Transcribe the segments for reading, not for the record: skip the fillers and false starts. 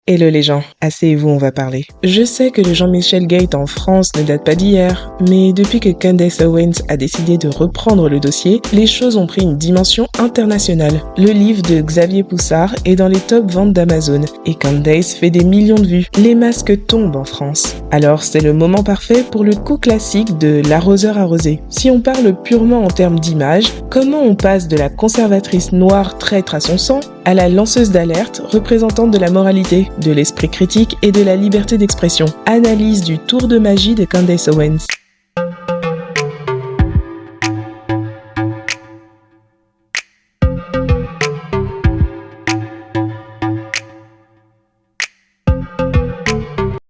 Hello les gens, asseyez-vous, on va parler. Je sais que le Jean-Michel Gate en France ne date pas d'hier, mais depuis que Candace Owens a décidé de reprendre le dossier, les choses ont pris une dimension internationale. Le livre de Xavier Poussard est dans les top ventes d'Amazon, et Candace fait des millions de vues. Les masques tombent en France. Alors c'est le moment parfait pour le coup classique de l'arroseur arrosé. Si on parle purement en termes d'image, comment on passe de la conservatrice noire traître à son sang à la lanceuse d'alerte, représentante de la moralité, de l'esprit critique et de la liberté d'expression. Analyse du tour de magie de Candace Owens.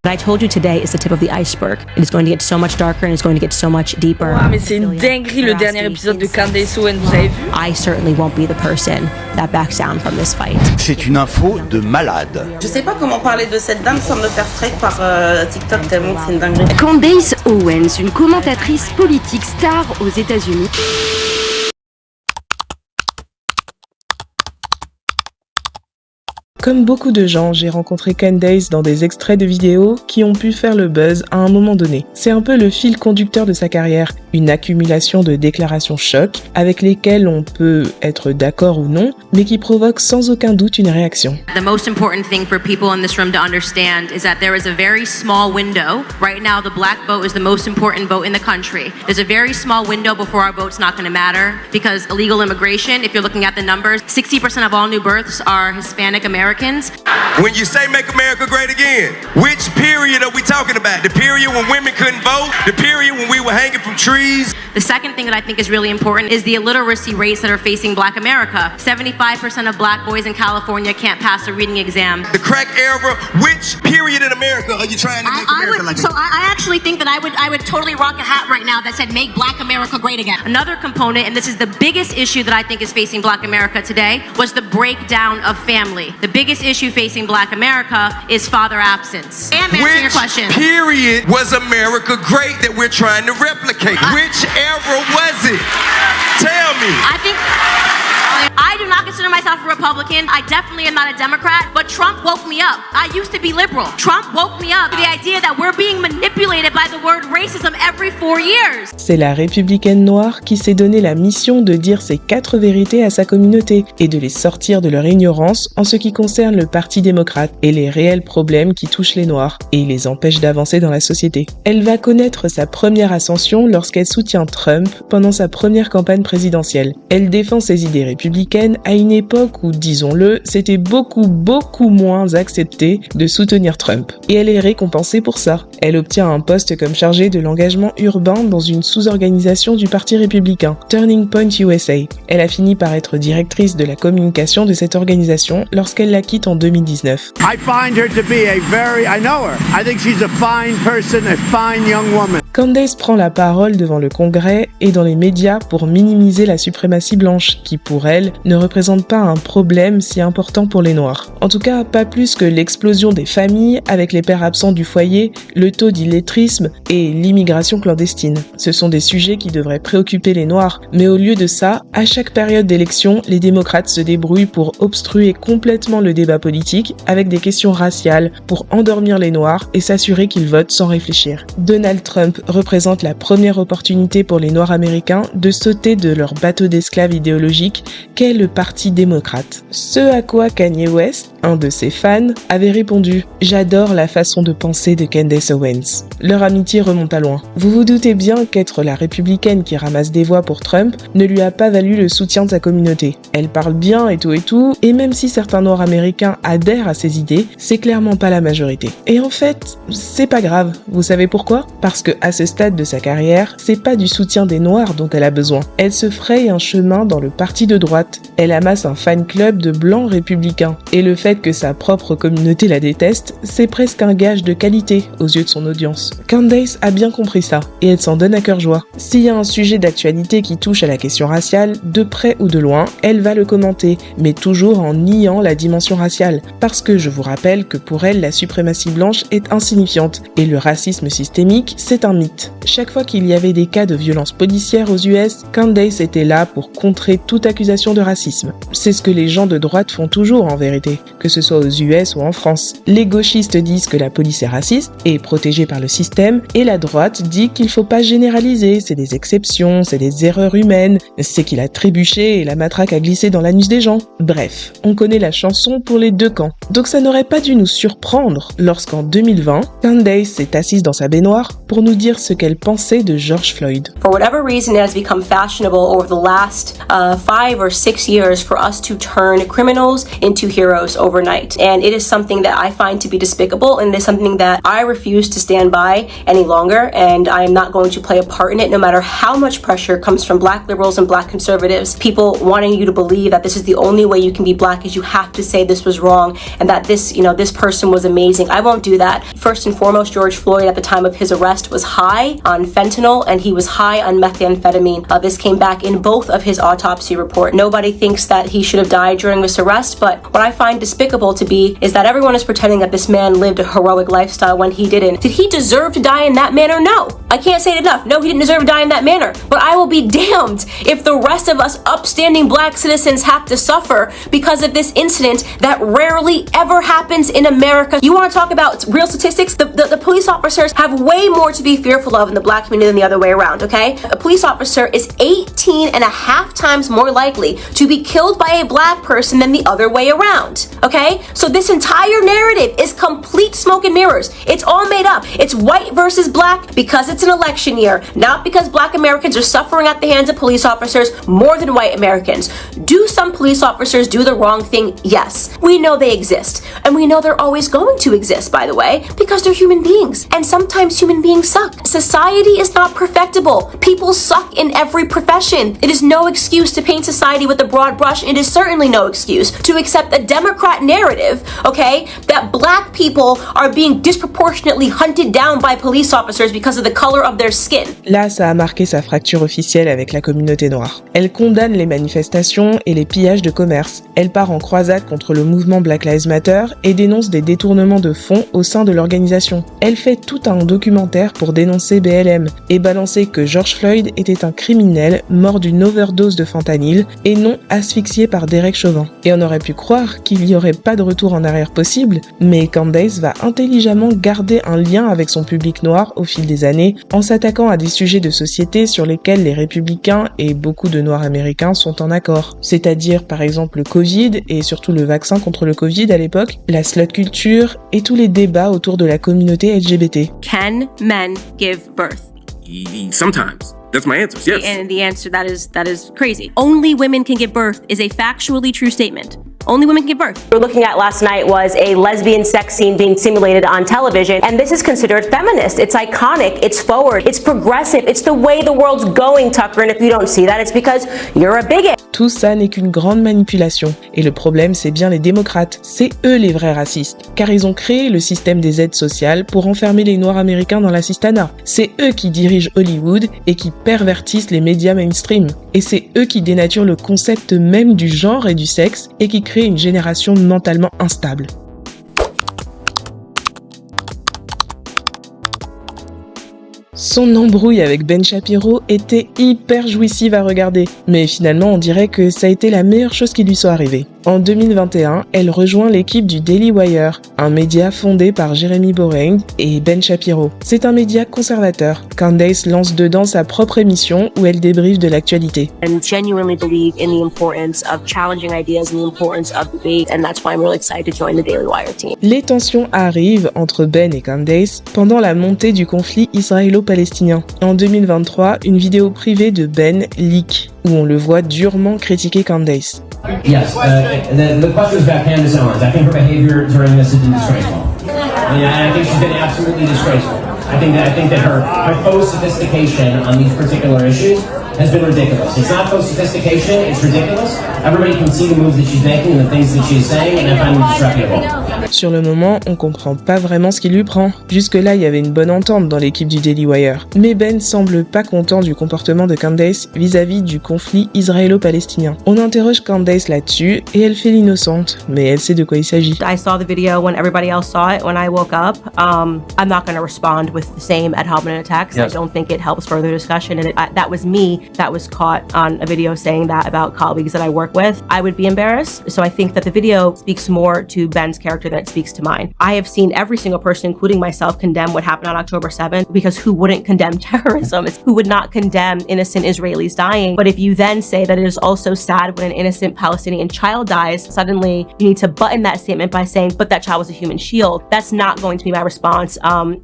What I told you today is the tip of the iceberg. It is going to get so much darker and it's going to get so much deeper. Wow, mais c'est une dinguerie le dernier épisode de Candace Owens, vous avez vu? I certainly won't be the person that backs down from this fight. C'est une info de malade. Je sais pas comment parler de cette dame sans me faire strike par TikTok tellement que c'est une dinguerie. Candace Owens, une commentatrice politique star aux États-Unis. Comme beaucoup de gens, j'ai rencontré Candace dans des extraits de vidéos qui ont pu faire le buzz à un moment donné. C'est un peu le fil conducteur de sa carrière, une accumulation de déclarations choc avec lesquelles on peut être d'accord ou non, mais qui provoquent sans aucun doute une réaction. The most important thing for people in this room to understand is that there is a very small window. Right now, the black vote is the most important vote in the country. There's a very small window before our vote's not going to matter because illegal immigration, if you're looking at the numbers, 60% of all new births are Hispanic Americans. When you say make America great again, which period are we talking about? The period when women couldn't vote? The period when we were hanging from trees? The second thing that I think is really important is the illiteracy rates that are facing Black America. 75% of black boys in California can't pass a reading exam. The crack era, which period in America are you trying to make America like So I actually think that I would totally rock a hat right now that said make Black America great again. Another component, and this is the biggest issue that I think is facing Black America today, was the breakdown of family. The biggest issue facing Black America is father absence. I am answering your question. Which period was America great that we're trying to replicate? Which era was it? Tell me. I do not consider myself a Republican. I definitely am not a Democrat, but Trump woke me up. I used to be liberal. Trump woke me up to the idea that we're being manipulated by the word racism every 4 years. C'est la républicaine noire qui s'est donné la mission de dire ses 4 vérités à sa communauté et de les sortir de leur ignorance en ce qui concerne le Parti démocrate et les réels problèmes qui touchent les noirs et les empêchent d'avancer dans la société. Elle va connaître sa première ascension lorsqu'elle soutient Trump pendant sa première campagne présidentielle. Elle défend ses idées républicaines à une époque où, disons-le, c'était beaucoup moins accepté de soutenir Trump. Et elle est récompensée pour ça. Elle obtient un poste comme chargée de l'engagement urbain dans une sous-organisation du Parti républicain, Turning Point USA. Elle a fini par être directrice de la communication de cette organisation lorsqu'elle la quitte en 2019. I find her to be I know her. I think she's a fine person, a fine young woman. Candace prend la parole devant le Congrès et dans les médias pour minimiser la suprématie blanche, qui pour elle ne représente pas un problème si important pour les Noirs. En tout cas, pas plus que l'explosion des familles avec les pères absents du foyer, le taux d'illettrisme et l'immigration clandestine. Ce sont des sujets qui devraient préoccuper les Noirs, mais au lieu de ça, à chaque période d'élection, les démocrates se débrouillent pour obstruer complètement le débat politique avec des questions raciales pour endormir les Noirs et s'assurer qu'ils votent sans réfléchir. Donald Trump représente la première opportunité pour les Noirs américains de sauter de leur bateau d'esclaves idéologique qu'est le Parti démocrate. Ce à quoi Kanye West, un de ses fans, avait répondu « J'adore la façon de penser de Candace Owens ». Leur amitié remonte à loin. Vous vous doutez bien qu'être la républicaine qui ramasse des voix pour Trump ne lui a pas valu le soutien de sa communauté. Elle parle bien et tout, et même si certains Noirs américains adhèrent à ses idées, c'est clairement pas la majorité. Et en fait, c'est pas grave. Vous savez pourquoi ? Parce que à ce stade de sa carrière, c'est pas du soutien des Noirs dont elle a besoin. Elle se fraye un chemin dans le parti de droite. Elle amasse un fan club de blancs républicains. Et le fait que sa propre communauté la déteste, c'est presque un gage de qualité aux yeux de son audience. Candace a bien compris ça, et elle s'en donne à cœur joie. S'il y a un sujet d'actualité qui touche à la question raciale, de près ou de loin, elle va le commenter, mais toujours en niant la dimension raciale. Parce que je vous rappelle que pour elle, la suprématie blanche est insignifiante, et le racisme systémique, c'est un mythe. Chaque fois qu'il y avait des cas de violence policière aux US, Candace était là pour contrer toute accusation de racisme. C'est ce que les gens de droite font toujours en vérité, que ce soit aux US ou en France. Les gauchistes disent que la police est raciste et protégée par le système, et la droite dit qu'il faut pas généraliser, c'est des exceptions, c'est des erreurs humaines, c'est qu'il a trébuché et la matraque a glissé dans l'anus des gens. Bref, on connaît la chanson pour les deux camps. Donc ça n'aurait pas dû nous surprendre lorsqu'en 2020, Candace s'est assise dans sa baignoire pour nous dire ce qu'elle pensait de George Floyd. For whatever reason, it has become fashionable over the last 5 or 6 years for us to turn criminals into heroes overnight. And it is something that I find to be despicable, and it is something that I refuse to stand by any longer, and I am not going to play a part in it no matter how much pressure comes from black liberals and black conservatives, people wanting you to believe that this is the only way you can be black is you have to say this was wrong and that this person was amazing. I won't do that. First and foremost, George Floyd at the time of his arrest was high on fentanyl and he was high on methamphetamine. This came back in both of his autopsy report. Nobody thinks that he should have died during this arrest, but what I find despicable to be is that everyone is pretending that this man lived a heroic lifestyle when he didn't. Did he deserve to die in that manner? No. I can't say it enough. No, he didn't deserve to die in that manner. But I will be damned if the rest of us upstanding black citizens have to suffer because of this incident that rarely ever happens in America. You want to talk about real statistics? The police officers have way more to be fearful of in the black community than the other way around, okay? A police officer is 18.5 times more likely to be killed by a black person than the other way around, okay? So this entire narrative is complete smoke and mirrors. It's all made up. It's white versus black because it's an election year, not because black Americans are suffering at the hands of police officers more than white Americans. Do some police officers do the wrong thing? Yes. We know they exist. And we know they're always going to exist, by the way, because they're human beings. And sometimes human beings suck. Society is not perfectible. People suck in every profession. It is no excuse to paint society with a broad brush. It is certainly no excuse to accept a Democrat narrative, okay, that black people are being disproportionately hunted down by police officers because of the color of their skin. Là, ça a marqué sa fracture officielle avec la communauté noire. Elle condamne les manifestations et les pillages de commerce. Elle part en croisade contre le mouvement Black Lives Matter et dénonce des détournements de fonds au sein de l'organisation. Elle fait tout un documentaire pour dénoncer BLM et balancer que George Floyd était un criminel mort d'une overdose de fentanyl et non asphyxié par Derek Chauvin. Et on aurait pu croire qu'il n'y aurait pas de retour en arrière possible, mais Candace va intelligemment garder un lien avec son public noir au fil des années en s'attaquant à des sujets de société sur lesquels les républicains et beaucoup de noirs américains sont en accord. C'est-à-dire par exemple le Covid et surtout le vaccin contre le Covid à l'époque, la slut culture et tous les débats autour de la communauté LGBT. Can men give birth? Sometimes. That's my answer, yes. And the answer, that is crazy. Only women can give birth is a factually true statement. Only women can give birth. What we're looking at last night was a lesbian sex scene being simulated on television, and this is considered feminist. It's iconic, it's forward, it's progressive, it's the way the world's going, Tucker, and if you don't see that, it's because you're a bigot. Tout ça n'est qu'une grande manipulation. Et le problème, c'est bien les démocrates. C'est eux les vrais racistes. Car ils ont créé le système des aides sociales pour enfermer les Noirs américains dans l'assistanat. C'est eux qui dirigent Hollywood et qui pervertissent les médias mainstream. Et c'est eux qui dénaturent le concept même du genre et du sexe et qui créent une génération mentalement instable. Son embrouille avec Ben Shapiro était hyper jouissive à regarder, mais finalement on dirait que ça a été la meilleure chose qui lui soit arrivée. En 2021, elle rejoint l'équipe du Daily Wire, un média fondé par Jeremy Boreing et Ben Shapiro. C'est un média conservateur. Candace lance dedans sa propre émission où elle débriefe de l'actualité. And genuinely believe in the importance of challenging ideas and the importance of debate, and that's why I'm really excited to join the Daily Wire team. Les tensions arrivent entre Ben et Candace pendant la montée du conflit israélo-palestinien. En 2023, une vidéo privée de Ben leak, où on le voit durement critiquer Candace. Yes, the question is about Candace Owens. I think her behavior during this has been disgraceful. And I think she's been absolutely disgraceful. I think that her faux sophistication on these particular issues has been ridiculous. It's not faux sophistication, it's ridiculous. Everybody can see the moves that she's making and the things that she's saying, and I find them disreputable. Sur le moment, on comprend pas vraiment ce qui lui prend. Jusque-là, il y avait une bonne entente dans l'équipe du Daily Wire. Mais Ben semble pas content du comportement de Candace vis-à-vis du conflit israélo-palestinien. On interroge Candace là-dessus et elle fait l'innocente, mais elle sait de quoi il s'agit. I saw the video when everybody else saw it when I woke up. I'm not going to respond with the same ad hominem attacks. Yes. I don't think it helps further discussion, and that was me that was caught on a video saying that about colleagues that I work with, I would be embarrassed. So I think that the video speaks more to Ben's character than it speaks to mine. I have seen every single person, including myself, condemn what happened on October 7th, because who wouldn't condemn terrorism? Who would not condemn innocent Israelis dying? But if you then say that it is also sad when an innocent Palestinian child dies, suddenly you need to button that statement by saying, but that child was a human shield. That's not going to be my response.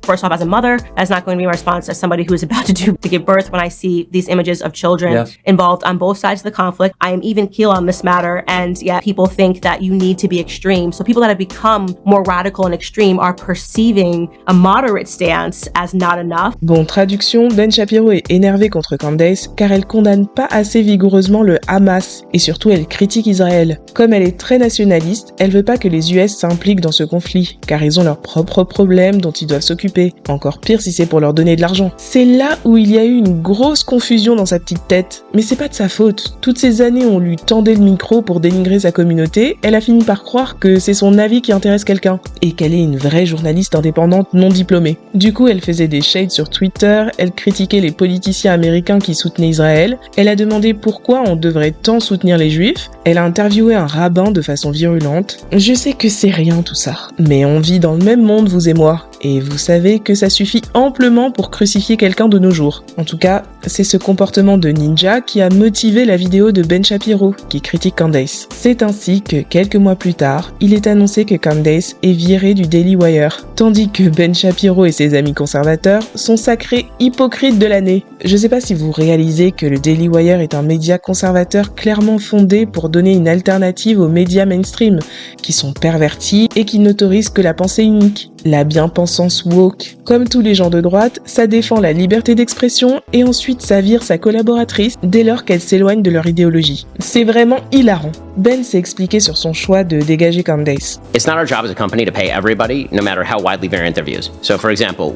First off, as a mother, that's not going to be my response as somebody who is about to give birth when I see these images of children involved on both sides of the conflict. I am even keel on this matter, and yet people think that you need to be extreme. So people that have become more radical and extreme are perceiving a moderate stance as not enough. Bon, traduction, Ben Shapiro est énervé contre Candace car elle condamne pas assez vigoureusement le Hamas et surtout elle critique Israël. Comme elle est très nationaliste, elle veut pas que les US s'impliquent dans ce conflit car ils ont leurs propres problèmes dont ils doivent s'occuper. Encore pire si c'est pour leur donner de l'argent. C'est là où il y a eu une grosse confusion dans sa petite tête. Mais c'est pas de sa faute. Toutes ces années on lui tendait le micro pour dénigrer sa communauté, elle a fini par croire que c'est son avis qui intéresse quelqu'un et qu'elle est une vraie journaliste indépendante non diplômée. Du coup, elle faisait des shades sur Twitter, elle critiquait les politiciens américains qui soutenaient Israël, elle a demandé pourquoi on devrait tant soutenir les juifs, elle a interviewé un rabbin de façon virulente. Je sais que c'est rien tout ça, mais on vit dans le même monde vous et moi, et vous savez que ça suffit amplement pour crucifier quelqu'un de nos jours. En tout cas, c'est ce comportement de ninja qui a motivé la vidéo de Ben Shapiro, qui critique Candace. C'est ainsi que, quelques mois plus tard, il est annoncé que Candace est virée du Daily Wire, tandis que Ben Shapiro et ses amis conservateurs sont sacrés hypocrites de l'année. Je sais pas si vous réalisez que le Daily Wire est un média conservateur clairement fondé pour donner une alternative aux médias mainstream, qui sont pervertis et qui n'autorisent que la pensée unique. La bien-pensance woke. Comme tous les gens de droite, ça défend la liberté d'expression et ensuite ça vire sa collaboratrice dès lors qu'elle s'éloigne de leur idéologie. C'est vraiment hilarant. Ben s'est expliqué sur son choix de dégager Candace. It's not our job as a company to pay everybody, no matter how widely variant their views. So, for example,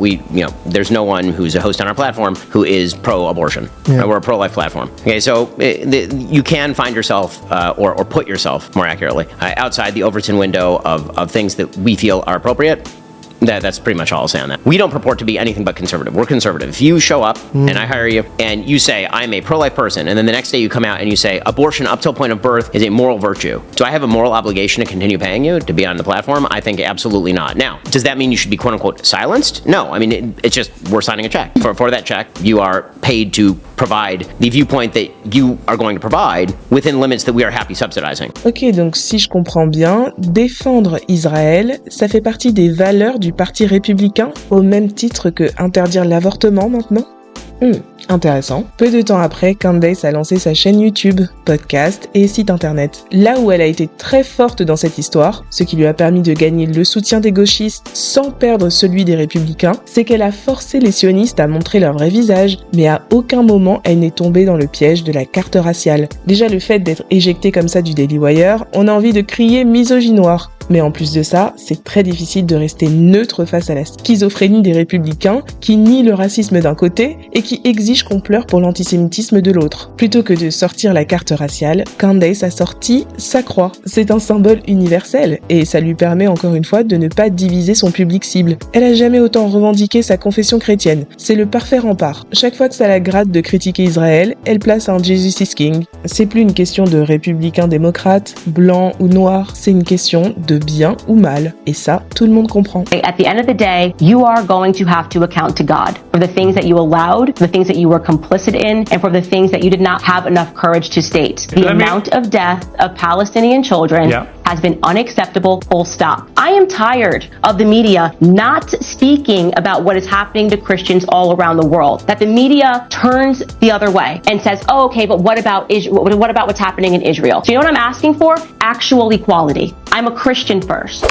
there's no one who's a host on our platform who is pro-abortion. We're a pro-life platform. Okay, so you can find yourself, or put yourself, more accurately, outside the Overton window of things that we feel are appropriate. That's pretty much all I'll say on that. We don't purport to be anything but conservative. We're conservative. If you show up and I hire you and you say, I'm a pro-life person, and then the next day you come out and you say, abortion up till point of birth is a moral virtue. Do I have a moral obligation to continue paying you to be on the platform? I think absolutely not. Now, does that mean you should be quote unquote silenced? No, I mean, it's just, we're signing a check. For that check, you are paid to provide the viewpoint that you are going to provide within limits that we are happy subsidizing. Ok, donc si je comprends bien, défendre Israël, ça fait partie des valeurs du Parti républicain, au même titre que interdire l'avortement maintenant ? Intéressant. Peu de temps après, Candace a lancé sa chaîne YouTube, podcast et site internet. Là où elle a été très forte dans cette histoire, ce qui lui a permis de gagner le soutien des gauchistes sans perdre celui des républicains, c'est qu'elle a forcé les sionistes à montrer leur vrai visage, mais à aucun moment elle n'est tombée dans le piège de la carte raciale. Déjà le fait d'être éjectée comme ça du Daily Wire, on a envie de crier misogynoir. Mais en plus de ça, c'est très difficile de rester neutre face à la schizophrénie des républicains qui nient le racisme d'un côté et qui exigent qu'on pleure pour l'antisémitisme de l'autre. Plutôt que de sortir la carte raciale, Candace a sorti sa croix. C'est un symbole universel et ça lui permet encore une fois de ne pas diviser son public cible. Elle a jamais autant revendiqué sa confession chrétienne. C'est le parfait rempart. Chaque fois que ça la gratte de critiquer Israël, elle place un Jesus is King. C'est plus une question de républicain démocrate, blanc ou noir, c'est une question de bien ou mal. Et ça, tout le monde comprend. At the end of the day, you are going to have to account to God for the things that you allowed, the things that you were complicit in, and for the things that you did not have enough courage to state. The amount of death of Palestinian children has been unacceptable, full stop. I am tired of the media not speaking about what is happening to Christians all around the world. That the media turns the other way and says, oh, okay, but what about what about what's happening in Israel? So you know what I'm asking for? Actual equality. I'm a Christian first.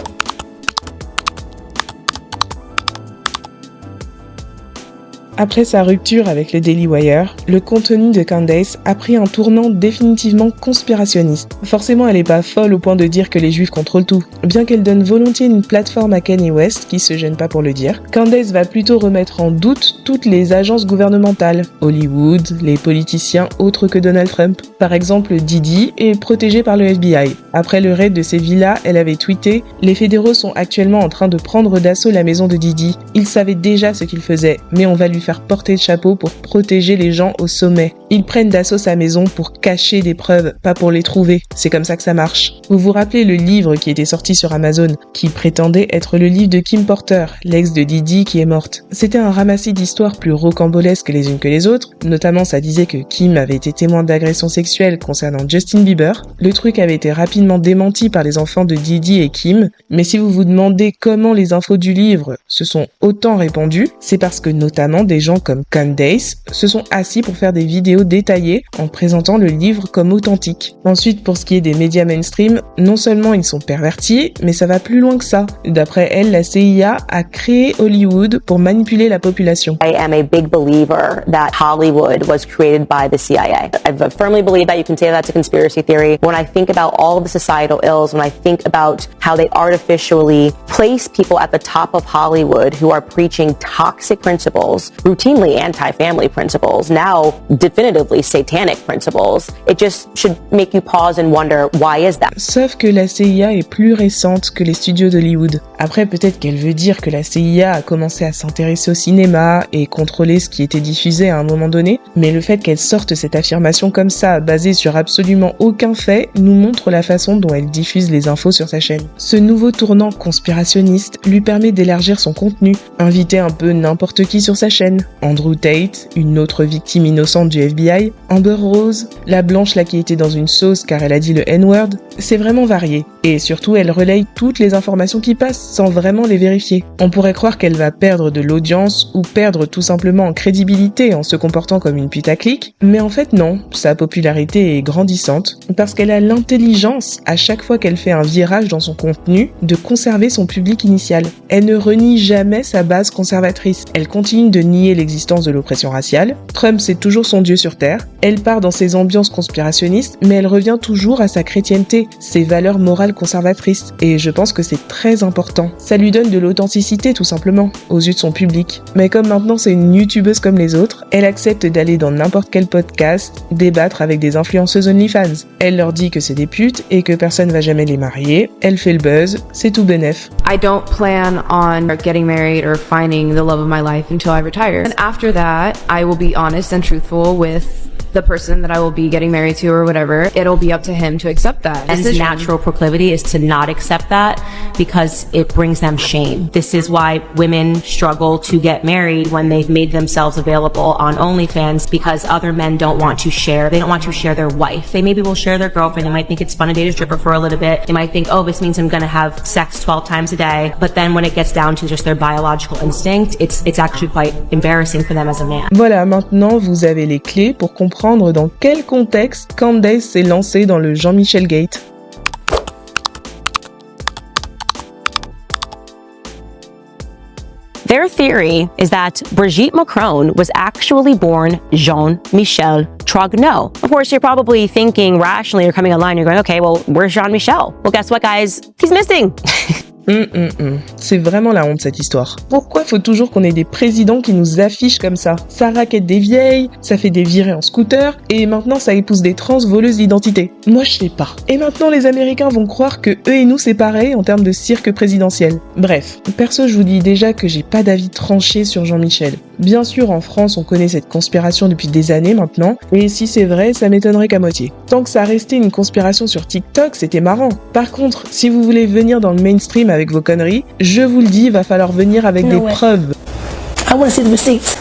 Après sa rupture avec le Daily Wire, le contenu de Candace a pris un tournant définitivement conspirationniste. Forcément, elle est pas folle au point de dire que les juifs contrôlent tout. Bien qu'elle donne volontiers une plateforme à Kanye West, qui se gêne pas pour le dire, Candace va plutôt remettre en doute toutes les agences gouvernementales, Hollywood, les politiciens autres que Donald Trump. Par exemple, Didi est protégé par le FBI. Après le raid de ses villas, elle avait tweeté « Les fédéraux sont actuellement en train de prendre d'assaut la maison de Didi. Ils savaient déjà ce qu'ils faisaient, mais on va lui faire porter le chapeau pour protéger les gens au sommet. Ils prennent d'assaut sa maison pour cacher des preuves, pas pour les trouver. C'est comme ça que ça marche. Vous vous rappelez le livre qui était sorti sur Amazon, qui prétendait être le livre de Kim Porter, l'ex de Diddy qui est morte. C'était un ramassis d'histoires plus rocambolesques les unes que les autres, notamment ça disait que Kim avait été témoin d'agressions sexuelles concernant Justin Bieber. Le truc avait été rapidement démenti par les enfants de Diddy et Kim, mais si vous vous demandez comment les infos du livre se sont autant répandues, c'est parce que notamment des gens comme Candace se sont assis pour faire des vidéos détaillées en présentant le livre comme authentique. Ensuite, pour ce qui est des médias mainstream, non seulement ils sont pervertis, mais ça va plus loin que ça. D'après elle, la CIA a créé Hollywood pour manipuler la population. I am a big believer that Hollywood was created by the CIA. I firmly believe that. You can say that's a conspiracy theory. When I think about all of the societal ills, when I think about how they artificially place people at the top of Hollywood who are preaching toxic principles, routinely anti-family principles, now definitively satanic principles, it just should make you pause and wonder, why is that? Sauf que la CIA est plus récente que les studios d'Hollywood. Après, peut-être qu'elle veut dire que la CIA a commencé à s'intéresser au cinéma et contrôler ce qui était diffusé à un moment donné, mais le fait qu'elle sorte cette affirmation comme ça, basée sur absolument aucun fait, nous montre la façon dont elle diffuse les infos sur sa chaîne. Ce nouveau tournant conspirationniste lui permet d'élargir son contenu, inviter un peu n'importe qui sur sa chaîne. Andrew Tate, une autre victime innocente du FBI, Amber Rose, la blanche là qui était dans une sauce car elle a dit le N-word, c'est vraiment varié. Et surtout, elle relaye toutes les informations qui passent sans vraiment les vérifier. On pourrait croire qu'elle va perdre de l'audience ou perdre tout simplement en crédibilité en se comportant comme une putaclic, mais en fait non, sa popularité est grandissante parce qu'elle a l'intelligence, à chaque fois qu'elle fait un virage dans son contenu, de conserver son public initial. Elle ne renie jamais sa base conservatrice. Elle continue de nier l'existence de l'oppression raciale. Trump, c'est toujours son dieu sur terre. Elle part dans ses ambiances conspirationnistes, mais elle revient toujours à sa chrétienté, ses valeurs morales conservatrices. Et je pense que c'est très important. Ça lui donne de l'authenticité tout simplement, aux yeux de son public. Mais comme maintenant c'est une youtubeuse comme les autres, elle accepte d'aller dans n'importe quel podcast, débattre avec des influenceuses OnlyFans. Elle leur dit que c'est des putes et que personne va jamais les marier. Elle fait le buzz, c'est tout bénef. I don't plan on getting married or finding the love of my life until I retire. And after that, I will be honest and truthful with the person that I will be getting married to or whatever. It'll be up to him to accept that. Men's natural proclivity is to not accept that because it brings them shame. This is why women struggle to get married when they've made themselves available on OnlyFans, because other men don't want to share. They don't want to share their wife. They maybe will share their girlfriend. They might think it's fun to date a stripper for a little bit. They might think, oh, this means I'm gonna have sex 12 times a day. But then when it gets down to just their biological instinct, it's actually quite embarrassing for them as a man. Voilà, maintenant vous avez les clés pour comprendre dans quel contexte Candace s'est lancée dans le Jean-Michel Gate. Their theory is that Brigitte Macron was actually born Jean-Michel Trogneux. Of course, you're probably thinking rationally, you're coming online, you're going, okay, well, where's Jean-Michel? Well, guess what, guys? He's missing. C'est vraiment la honte cette histoire. Pourquoi faut toujours qu'on ait des présidents qui nous affichent comme ça? Ça raquette des vieilles, ça fait des virées en scooter, et maintenant ça épouse des trans voleuses d'identité. Moi je sais pas. Et maintenant les Américains vont croire que eux et nous c'est pareil en termes de cirque présidentiel. Bref, perso je vous dis déjà que j'ai pas d'avis tranché sur Jean-Michel. Bien sûr en France on connaît cette conspiration depuis des années maintenant, et si c'est vrai ça m'étonnerait qu'à moitié. Tant que ça restait une conspiration sur TikTok c'était marrant. Par contre, si vous voulez venir dans le mainstream avec vos conneries, je vous le dis, il va falloir venir avec des preuves. I want to see the receipts.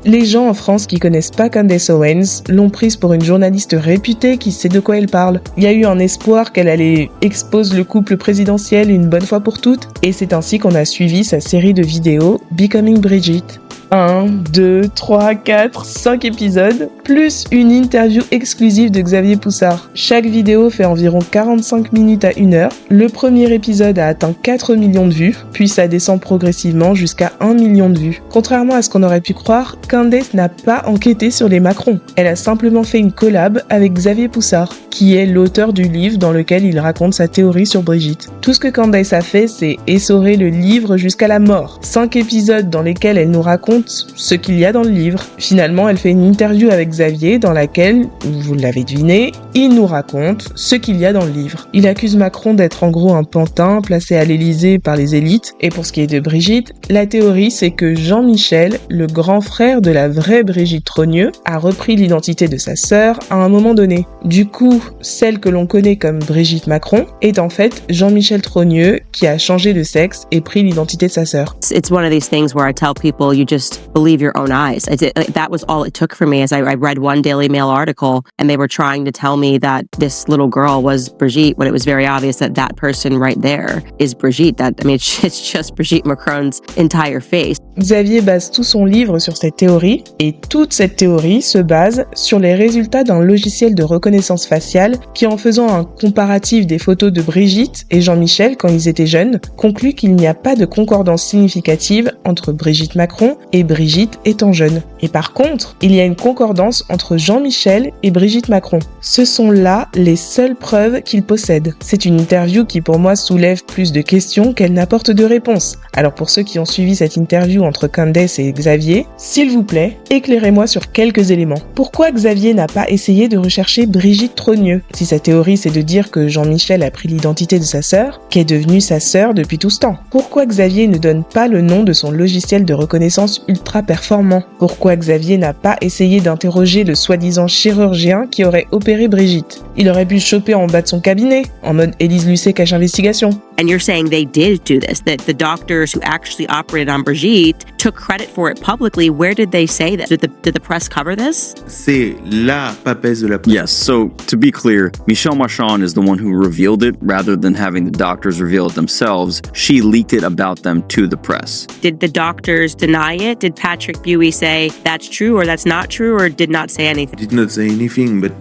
Les gens en France qui connaissent pas Candace Owens l'ont prise pour une journaliste réputée qui sait de quoi elle parle. Il y a eu un espoir qu'elle allait exposer le couple présidentiel une bonne fois pour toutes, et c'est ainsi qu'on a suivi sa série de vidéos Becoming Brigitte. 1, 2, 3, 4, 5 épisodes, plus une interview exclusive de Xavier Poussard. Chaque vidéo fait environ 45 minutes à 1 heure. Le premier épisode a atteint 4 millions de vues, puis ça descend progressivement jusqu'à 1 million de vues. Contrairement à ce qu'on aurait pu croire, Candace n'a pas enquêté sur les Macron. Elle a simplement fait une collab avec Xavier Poussard, qui est l'auteur du livre dans lequel il raconte sa théorie sur Brigitte. Tout ce que Candace a fait, c'est essorer le livre jusqu'à la mort. 5 épisodes dans lesquels elle nous raconte raconte ce qu'il y a dans le livre. Finalement, elle fait une interview avec Xavier dans laquelle, vous l'avez deviné, il nous raconte ce qu'il y a dans le livre. Il accuse Macron d'être en gros un pantin placé à l'Élysée par les élites. Et pour ce qui est de Brigitte, la théorie c'est que Jean-Michel, le grand frère de la vraie Brigitte Trogneux, a repris l'identité de sa sœur à un moment donné. Du coup, celle que l'on connaît comme Brigitte Macron est en fait Jean-Michel Trogneux qui a changé de sexe et pris l'identité de sa sœur. It's one of these things where I tell people you just believe your own eyes. That was all it took for me as I read one Daily Mail article and they were trying to tell me that this little girl was Brigitte when it was very obvious that that person right there is Brigitte. It's just Brigitte Macron's entire face. Xavier base tout son livre sur cette théorie et toute cette théorie se base sur les résultats d'un logiciel de reconnaissance faciale qui, en faisant un comparatif des photos de Brigitte et Jean-Michel quand ils étaient jeunes, conclut qu'il n'y a pas de concordance significative entre Brigitte Macron et Brigitte étant jeune. Et par contre, il y a une concordance entre Jean-Michel et Brigitte Macron. Ce sont là les seules preuves qu'il possède. C'est une interview qui pour moi soulève plus de questions qu'elle n'apporte de réponses. Alors pour ceux qui ont suivi cette interview entre Candace et Xavier, s'il vous plaît, éclairez-moi sur quelques éléments. Pourquoi Xavier n'a pas essayé de rechercher Brigitte Trogneux? Si sa théorie c'est de dire que Jean-Michel a pris l'identité de sa sœur, qui est devenue sa sœur depuis tout ce temps. Pourquoi Xavier ne donne pas le nom de son logiciel de reconnaissance ultra performant? Pourquoi Xavier n'a pas essayé d'interroger le soi-disant chirurgien qui aurait opéré Brigitte? Il aurait pu le choper en bas de son cabinet, en mode Élise Lucet cache investigation. And you're saying they did do this, that the doctors who actually operated on Brigitte took credit for it publicly. Where did they say that? Did the press cover this? C'est la papesse de la presse. Yes, so to be clear, Michelle Marchand is the one who revealed it rather than having the doctors reveal it themselves. She leaked it about them to the press. Did the doctors deny it? Did Patrick Buey say that's true or that's not true or did not say anything? Did not say anything, but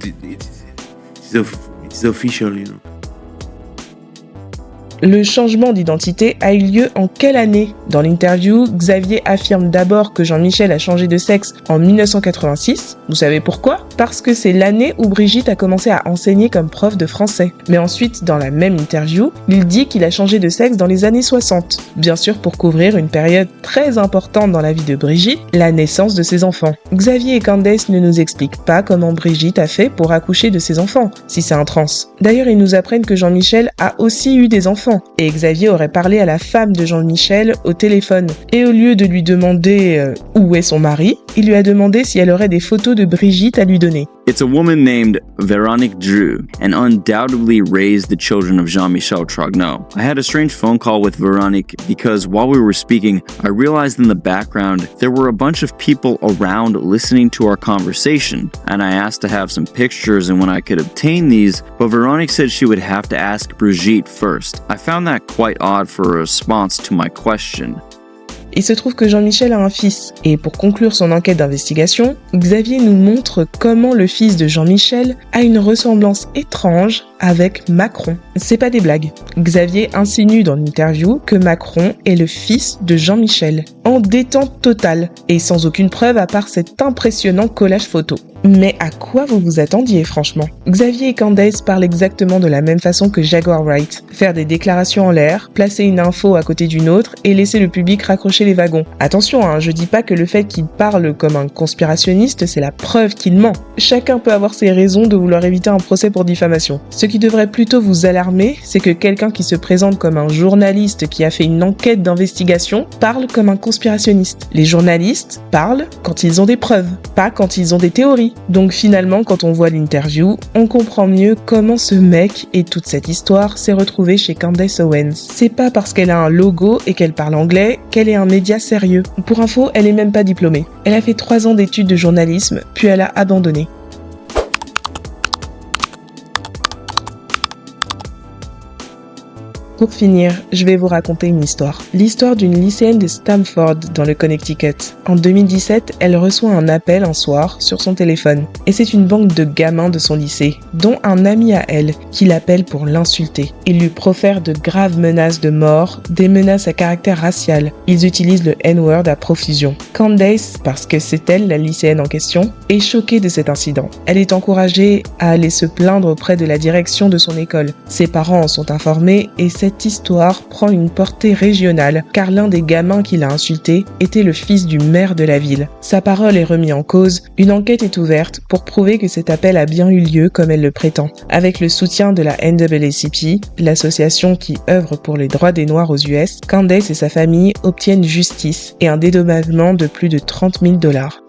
it's official, you know. Le changement d'identité a eu lieu en quelle année? Dans l'interview, Xavier affirme d'abord que Jean-Michel a changé de sexe en 1986. Vous savez pourquoi? Parce que c'est l'année où Brigitte a commencé à enseigner comme prof de français. Mais ensuite, dans la même interview, il dit qu'il a changé de sexe dans les années 60. Bien sûr pour couvrir une période très importante dans la vie de Brigitte, la naissance de ses enfants. Xavier et Candace ne nous expliquent pas comment Brigitte a fait pour accoucher de ses enfants, si c'est un trans. D'ailleurs, ils nous apprennent que Jean-Michel a aussi eu des enfants. Et Xavier aurait parlé à la femme de Jean-Michel au téléphone. Et au lieu de lui demander où est son mari, il lui a demandé si elle aurait des photos de Brigitte à lui donner. It's a woman named Véronique Drew and undoubtedly raised the children of Jean-Michel Trogneux. I had a strange phone call with Véronique because while we were speaking, I realized in the background there were a bunch of people around listening to our conversation, and I asked to have some pictures and when I could obtain these, but Véronique said she would have to ask Brigitte first. I found that quite odd for a response to my question. Il se trouve que Jean-Michel a un fils. Et pour conclure son enquête d'investigation, Xavier nous montre comment le fils de Jean-Michel a une ressemblance étrange avec Macron. C'est pas des blagues. Xavier insinue dans l'interview que Macron est le fils de Jean-Michel, en détente totale, et sans aucune preuve à part cet impressionnant collage photo. Mais à quoi vous vous attendiez, franchement? Xavier et Candace parlent exactement de la même façon que Jaguar Wright. Faire des déclarations en l'air, placer une info à côté d'une autre et laisser le public raccrocher les wagons. Attention, je dis pas que le fait qu'il parle comme un conspirationniste, c'est la preuve qu'il ment. Chacun peut avoir ses raisons de vouloir éviter un procès pour diffamation. Ce qui devrait plutôt vous alarmer, c'est que quelqu'un qui se présente comme un journaliste qui a fait une enquête d'investigation parle comme un conspirationniste. Les journalistes parlent quand ils ont des preuves, pas quand ils ont des théories. Donc finalement, quand on voit l'interview, on comprend mieux comment ce mec et toute cette histoire s'est retrouvée chez Candace Owens. C'est pas parce qu'elle a un logo et qu'elle parle anglais qu'elle est un média sérieux. Pour info, elle est même pas diplômée. Elle a fait 3 ans d'études de journalisme, puis elle a abandonné. Pour finir, je vais vous raconter une histoire. L'histoire d'une lycéenne de Stamford dans le Connecticut. En 2017, elle reçoit un appel un soir sur son téléphone. Et c'est une bande de gamins de son lycée, dont un ami à elle, qui l'appelle pour l'insulter. Ils lui profèrent de graves menaces de mort, des menaces à caractère racial. Ils utilisent le N-word à profusion. Candace, parce que c'est elle la lycéenne en question, est choquée de cet incident. Elle est encouragée à aller se plaindre auprès de la direction de son école. Ses parents en sont informés et cette histoire prend une portée régionale, car l'un des gamins qui l'a insulté était le fils du maire de la ville. Sa parole est remise en cause, une enquête est ouverte pour prouver que cet appel a bien eu lieu comme elle le prétend. Avec le soutien de la NAACP, l'association qui œuvre pour les droits des Noirs aux US, Candace et sa famille obtiennent justice et un dédommagement de plus de $30 000.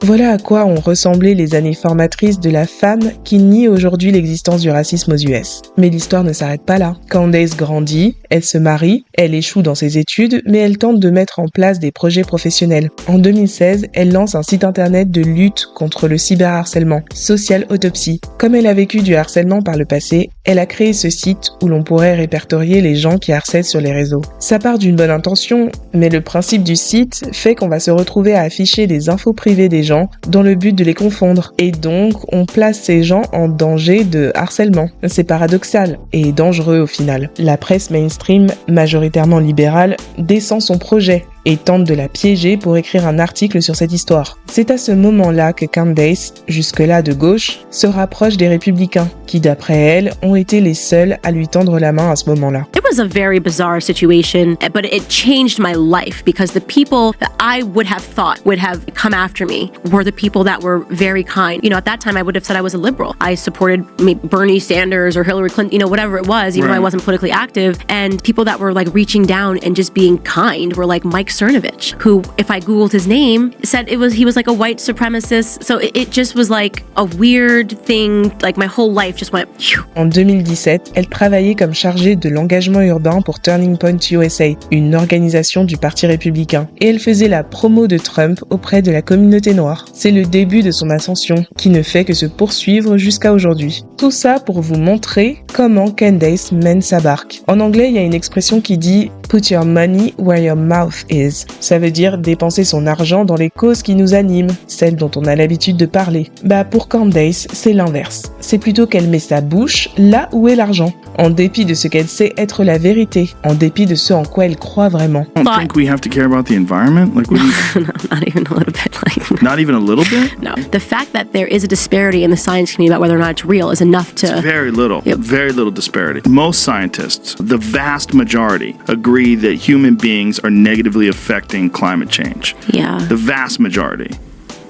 Voilà à quoi ont ressemblé les années formatrices de la femme qui nie aujourd'hui l'existence du racisme aux US. Mais l'histoire ne s'arrête pas là. Candace grandit, elle se marie, elle échoue dans ses études, mais elle tente de mettre en place des projets professionnels. En 2016, elle lance un site internet de lutte contre le cyberharcèlement, Social Autopsy. Comme elle a vécu du harcèlement par le passé, elle a créé ce site où l'on pourrait répertorier les gens qui harcèlent sur les réseaux. Ça part d'une bonne intention, mais le principe du site fait qu'on va se retrouver à afficher des infos privées des gens dans le but de les confondre. Et donc, on place ces gens en danger de harcèlement. C'est paradoxal et dangereux au final. La presse mainstream, majoritairement libérale, descend son projet et tente de la piéger pour écrire un article sur cette histoire. C'est à ce moment-là que Candace, jusque-là de gauche, se rapproche des républicains, qui d'après elle, ont été les seuls à lui tendre la main à ce moment-là. It was a very bizarre situation, but it changed my life because the people that I would have thought would have come after me were the people that were very kind. You know, at that time I would have said I was a liberal. I supported Bernie Sanders or Hillary Clinton, you know, whatever it was, even though I wasn't politically active. And people that were like reaching down and just being kind were like Mike Cernovich, who, if I Googled his name, said he was like a white supremacist. So it just was like a weird thing, like my whole life just went phew. En 2017, elle travaillait comme chargée de l'engagement urbain pour Turning Point USA, une organisation du Parti républicain, et elle faisait la promo de Trump auprès de la communauté noire. C'est le début de son ascension, qui ne fait que se poursuivre jusqu'à aujourd'hui. Tout ça pour vous montrer comment Candace mène sa barque. En anglais, il y a une expression qui dit « Put your money where your mouth is ». Ça veut dire dépenser son argent dans les causes qui nous animent, celles dont on a l'habitude de parler. Bah pour Candace, c'est l'inverse. C'est plutôt qu'elle met sa bouche là où est l'argent, en dépit de ce qu'elle sait être la vérité, en dépit de ce en quoi elle croit vraiment. I don't think we have to care about the environment. Like, what do you... No, not even a little bit. Like, not even a little bit? No. The fact that there is a disparity in the science community about whether or not it's real is enough to... It's very little. Yep. Very little disparity. Most scientists, the vast majority, agree that human beings are negatively affecting climate change. Yeah. The vast majority.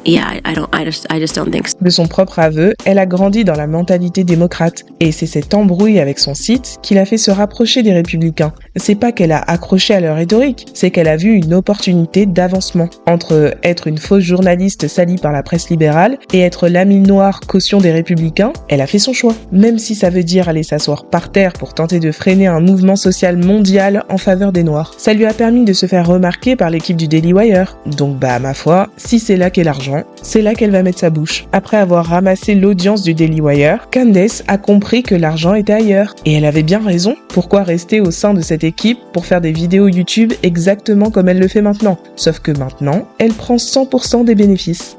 Yeah, I just don't think so. De son propre aveu, elle a grandi dans la mentalité démocrate, et c'est cette embrouille avec son site qui l'a fait se rapprocher des républicains. C'est pas qu'elle a accroché à leur rhétorique, c'est qu'elle a vu une opportunité d'avancement. Entre être une fausse journaliste salie par la presse libérale et être l'ami noir caution des républicains, elle a fait son choix. Même si ça veut dire aller s'asseoir par terre pour tenter de freiner un mouvement social mondial en faveur des noirs. Ça lui a permis de se faire remarquer par l'équipe du Daily Wire. Donc bah, ma foi, si c'est là qu'est l'argent, c'est là qu'elle va mettre sa bouche. Après avoir ramassé l'audience du Daily Wire, Candace a compris que l'argent était ailleurs. Et elle avait bien raison. Pourquoi rester au sein de cette équipe pour faire des vidéos YouTube exactement comme elle le fait maintenant? Sauf que maintenant, elle prend 100% des bénéfices.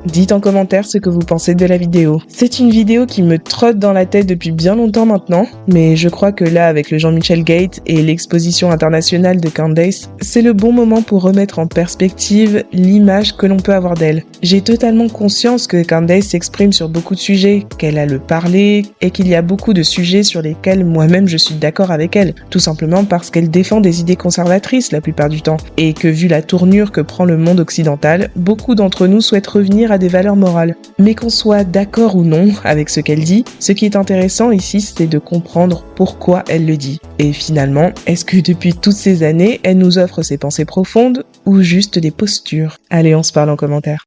Dites en commentaire ce que vous pensez de la vidéo. C'est une vidéo qui me trotte dans la tête depuis bien longtemps maintenant, mais je crois que là, avec le Jean-Michel Gate et l'exposition internationale de Candace, c'est le bon moment pour remettre en perspective l'image que l'on peut avoir d'elle. J'ai totalement conscience que Candace s'exprime sur beaucoup de sujets, qu'elle a le parler, et qu'il y a beaucoup de sujets sur lesquels moi-même je suis d'accord avec elle, tout simplement parce qu'elle défend des idées conservatrices la plupart du temps, et que vu la tournure que prend le monde occidental, beaucoup d'entre nous souhaitent revenir à des valeurs morales. Mais qu'on soit d'accord ou non avec ce qu'elle dit, ce qui est intéressant ici, c'est de comprendre pourquoi elle le dit. Et finalement, est-ce que depuis toutes ces années, elle nous offre ses pensées profondes ou juste des postures? Allez, on se parle en commentaire.